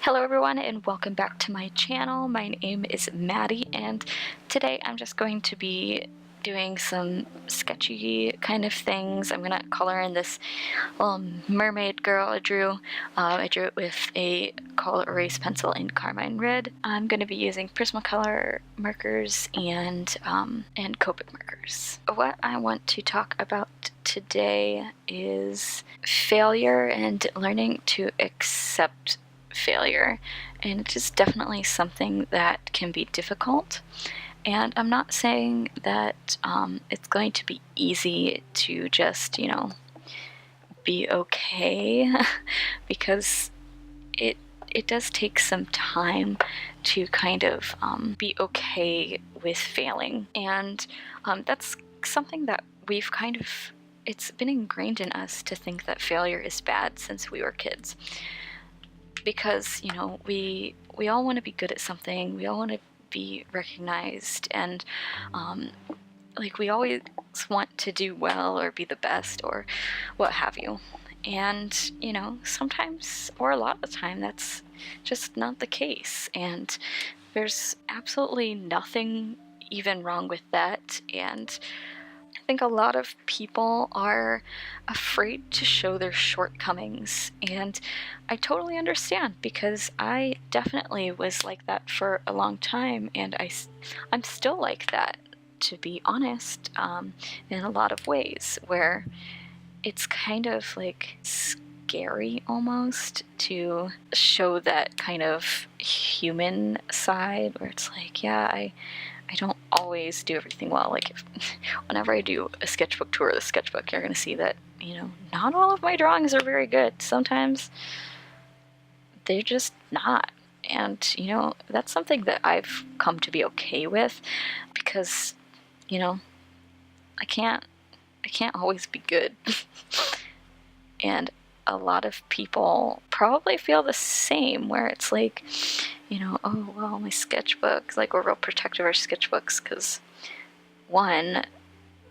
Hello everyone and welcome back to my channel. My name is Maddie and today I'm just going to be doing some sketchy kind of things. I'm gonna color in this little mermaid girl I drew. I drew it with a Col-Erase pencil in Carmine red. I'm gonna be using Prismacolor markers and Copic markers. What I want to talk about today is failure and learning to accept failure, and it is definitely something that can be difficult. And I'm not saying that it's going to be easy to just, be okay, because it does take some time to kind of be okay with failing. And that's something that we've kind of, it's been ingrained in us to think that failure is bad since we were kids. Because, we all want to be good at something, we all want to be recognized, and we always want to do well or be the best or what have you. And, sometimes, or a lot of the time, that's just not the case. And there's absolutely nothing even wrong with that. And I think a lot of people are afraid to show their shortcomings, and I totally understand, because I definitely was like that for a long time, and I'm still like that, to be honest, in a lot of ways, where it's kind of like scary almost to show that kind of human side, where it's like, yeah, I don't always do everything well. Like, whenever I do a sketchbook tour of the sketchbook, you're going to see that, not all of my drawings are very good. Sometimes they're just not. And, that's something that I've come to be okay with, because, I can't always be good. And a lot of people probably feel the same, where it's like, oh, well, my sketchbooks, like, we're real protective of our sketchbooks, because one,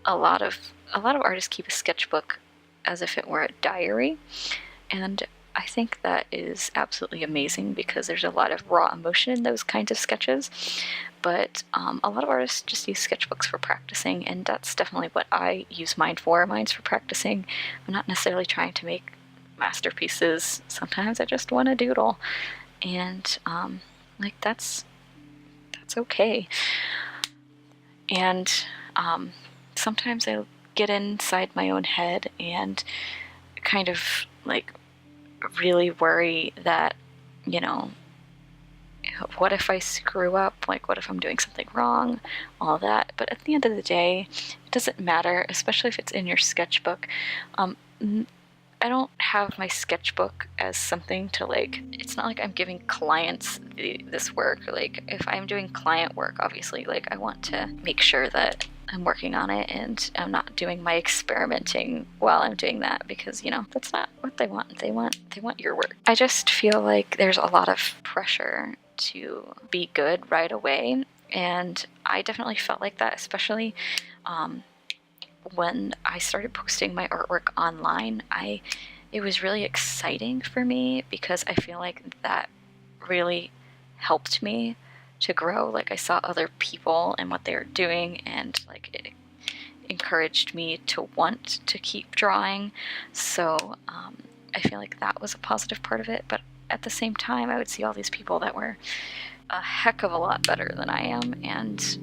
a lot of artists keep a sketchbook as if it were a diary, and I think that is absolutely amazing, because there's a lot of raw emotion in those kinds of sketches. But a lot of artists just use sketchbooks for practicing, and that's definitely what I use mine for. Mine's for practicing. I'm not necessarily trying to make masterpieces. Sometimes I just want to doodle, and that's okay. And sometimes I get inside my own head and kind of really worry that, what if I screw up? Like, what if I'm doing something wrong? All that. But at the end of the day, it doesn't matter, especially if it's in your sketchbook. I don't have my sketchbook as something to, it's not like I'm giving clients this work. Like, if I'm doing client work, obviously, I want to make sure that I'm working on it and I'm not doing my experimenting while I'm doing that, because, that's not what they want. They want your work. I just feel like there's a lot of pressure to be good right away, and I definitely felt like that, especially when I started posting my artwork online. It was really exciting for me, because I feel like that really helped me to grow. Like, I saw other people and what they were doing, and it encouraged me to want to keep drawing. So I feel like that was a positive part of it. But at the same time, I would see all these people that were a heck of a lot better than I am, and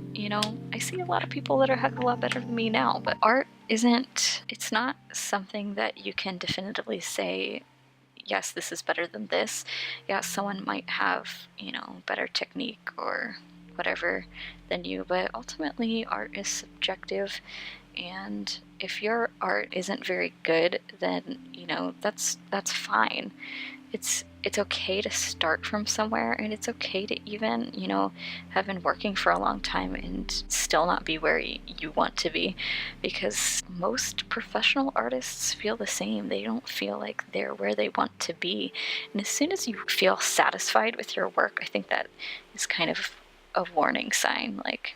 I see a lot of people that are a heck of a lot better than me now. But art it's not something that you can definitively say, yes, this is better than this. Yeah, someone might have, better technique or whatever than you, but ultimately art is subjective, and if your art isn't very good, then, that's fine. It's okay to start from somewhere, and it's okay to even, have been working for a long time and still not be where you want to be, because most professional artists feel the same. They don't feel like they're where they want to be. And as soon as you feel satisfied with your work, I think that is kind of a warning sign. Like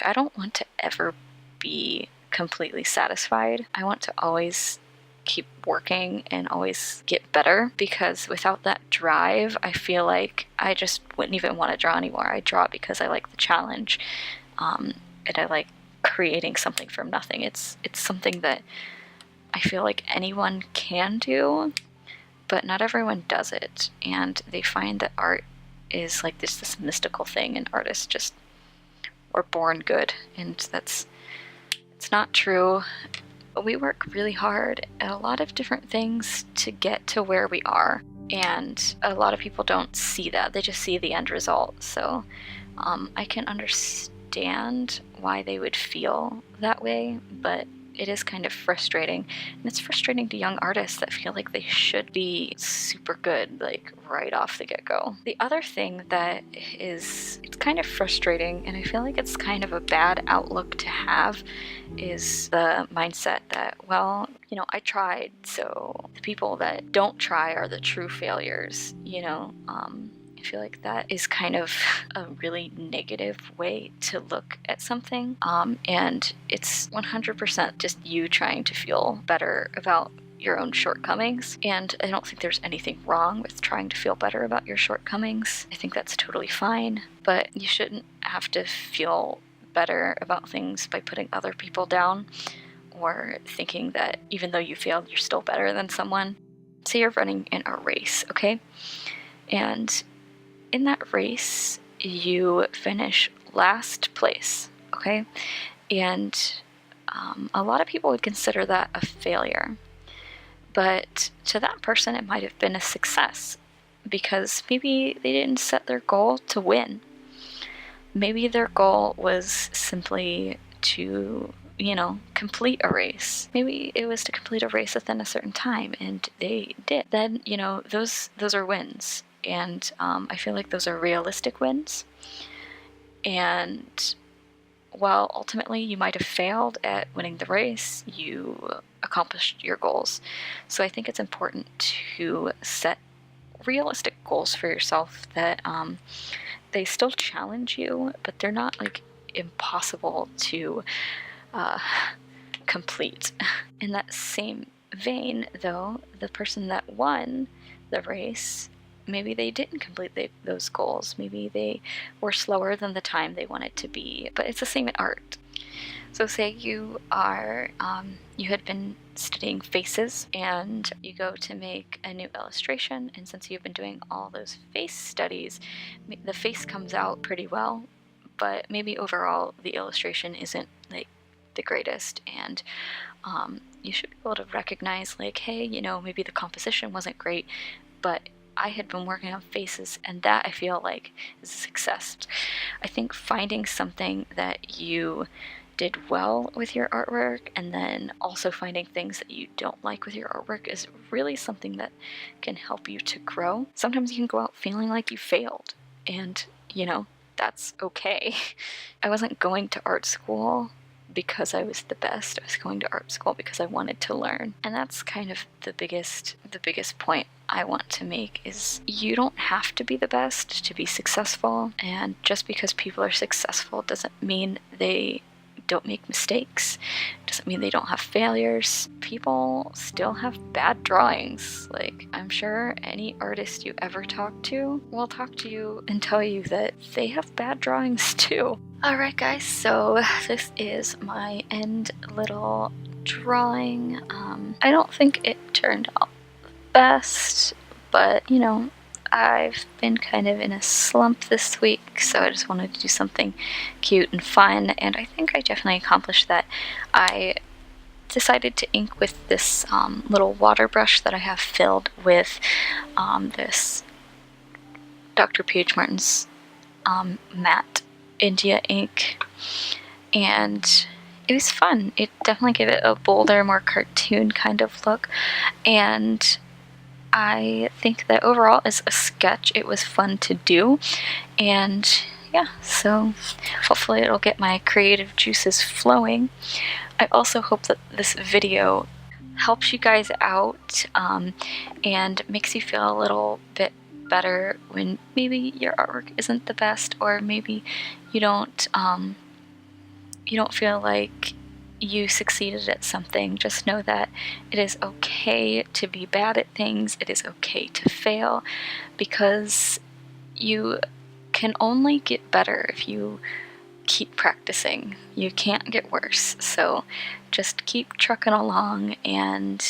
I don't want to ever be completely satisfied. I want to always keep working and always get better, because without that drive, I feel like I just wouldn't even want to draw anymore. I draw because I like the challenge, and I like creating something from nothing. It's something that I feel like anyone can do, but not everyone does it, and they find that art is like this mystical thing, and artists just were born good, and it's not true. We work really hard at a lot of different things to get to where we are, and a lot of people don't see that. They just see the end result. So I can understand why they would feel that way, but it is kind of frustrating. And it's frustrating to young artists that feel like they should be super good, like right off the get-go. The other thing that it's kind of frustrating, and I feel like it's kind of a bad outlook to have, is the mindset that, well, you know, I tried, so the people that don't try are the true failures, you know? I feel like that is kind of a really negative way to look at something, and it's 100% just you trying to feel better about your own shortcomings, and I don't think there's anything wrong with trying to feel better about your shortcomings. I think that's totally fine, but you shouldn't have to feel better about things by putting other people down, or thinking that even though you failed, you're still better than someone. Say you're running in a race, okay? And in that race, you finish last place, okay? And a lot of people would consider that a failure. But to that person, it might have been a success, because maybe they didn't set their goal to win. Maybe their goal was simply to, you know, complete a race. Maybe it was to complete a race within a certain time, and they did. Then, you know, those are wins. And I feel like those are realistic wins. And while ultimately you might have failed at winning the race, you accomplished your goals. So I think it's important to set realistic goals for yourself that they still challenge you, but they're not like impossible to complete. In that same vein, though, the person that won the race, maybe they didn't complete those goals. Maybe they were slower than the time they wanted to be. But it's the same in art. So say you are, you had been studying faces, and you go to make a new illustration, and since you've been doing all those face studies, the face comes out pretty well, but maybe overall the illustration isn't like the greatest, and you should be able to recognize, like, hey, you know, maybe the composition wasn't great, but I had been working on faces, and that I feel like is a success. I think finding something that you did well with your artwork, and then also finding things that you don't like with your artwork, is really something that can help you to grow. Sometimes you can go out feeling like you failed, and, you know, that's okay. I wasn't going to art school because I was the best. I was going to art school because I wanted to learn. And that's kind of the biggest point I want to make, is you don't have to be the best to be successful. And just because people are successful doesn't mean they don't make mistakes. Doesn't mean they don't have failures. People still have bad drawings. Like, I'm sure any artist you ever talk to will talk to you and tell you that they have bad drawings too. Alright guys, so this is my end little drawing. I don't think it turned out best, but you know, I've been kind of in a slump this week, so I just wanted to do something cute and fun, and I think I definitely accomplished that. I decided to ink with this little water brush that I have filled with this Dr. P.H. Martin's matte India ink, and it was fun. It definitely gave it a bolder, more cartoon kind of look, and I think that overall as a sketch it was fun to do, and yeah, so hopefully it'll get my creative juices flowing. I also hope that this video helps you guys out and makes you feel a little bit better when maybe your artwork isn't the best, or maybe you don't feel like you succeeded at something, just know that it is okay to be bad at things, it is okay to fail, because you can only get better if you keep practicing. You can't get worse, so just keep trucking along. And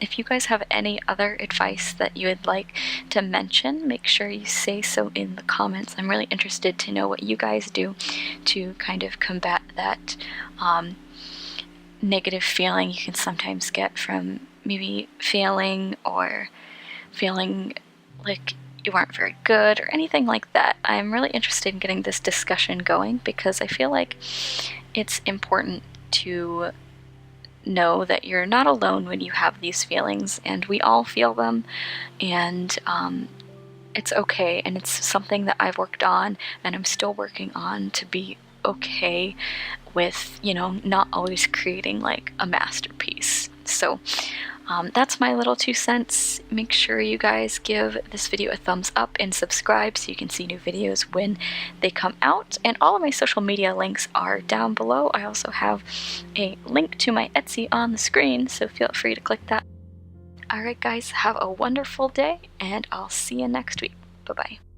if you guys have any other advice that you would like to mention, make sure you say so in the comments. I'm really interested to know what you guys do to kind of combat that negative feeling you can sometimes get from maybe failing or feeling like you aren't very good or anything like that. I'm really interested in getting this discussion going because I feel like it's important to know that you're not alone when you have these feelings, and we all feel them, and it's okay, and it's something that I've worked on and I'm still working on to be okay with, you know, not always creating like a masterpiece. So that's my little 2 cents. Make sure you guys give this video a thumbs up and subscribe so you can see new videos when they come out. And all of my social media links are down below. I also have a link to my Etsy on the screen, so feel free to click that. Alright guys, have a wonderful day, and I'll see you next week. Bye-bye.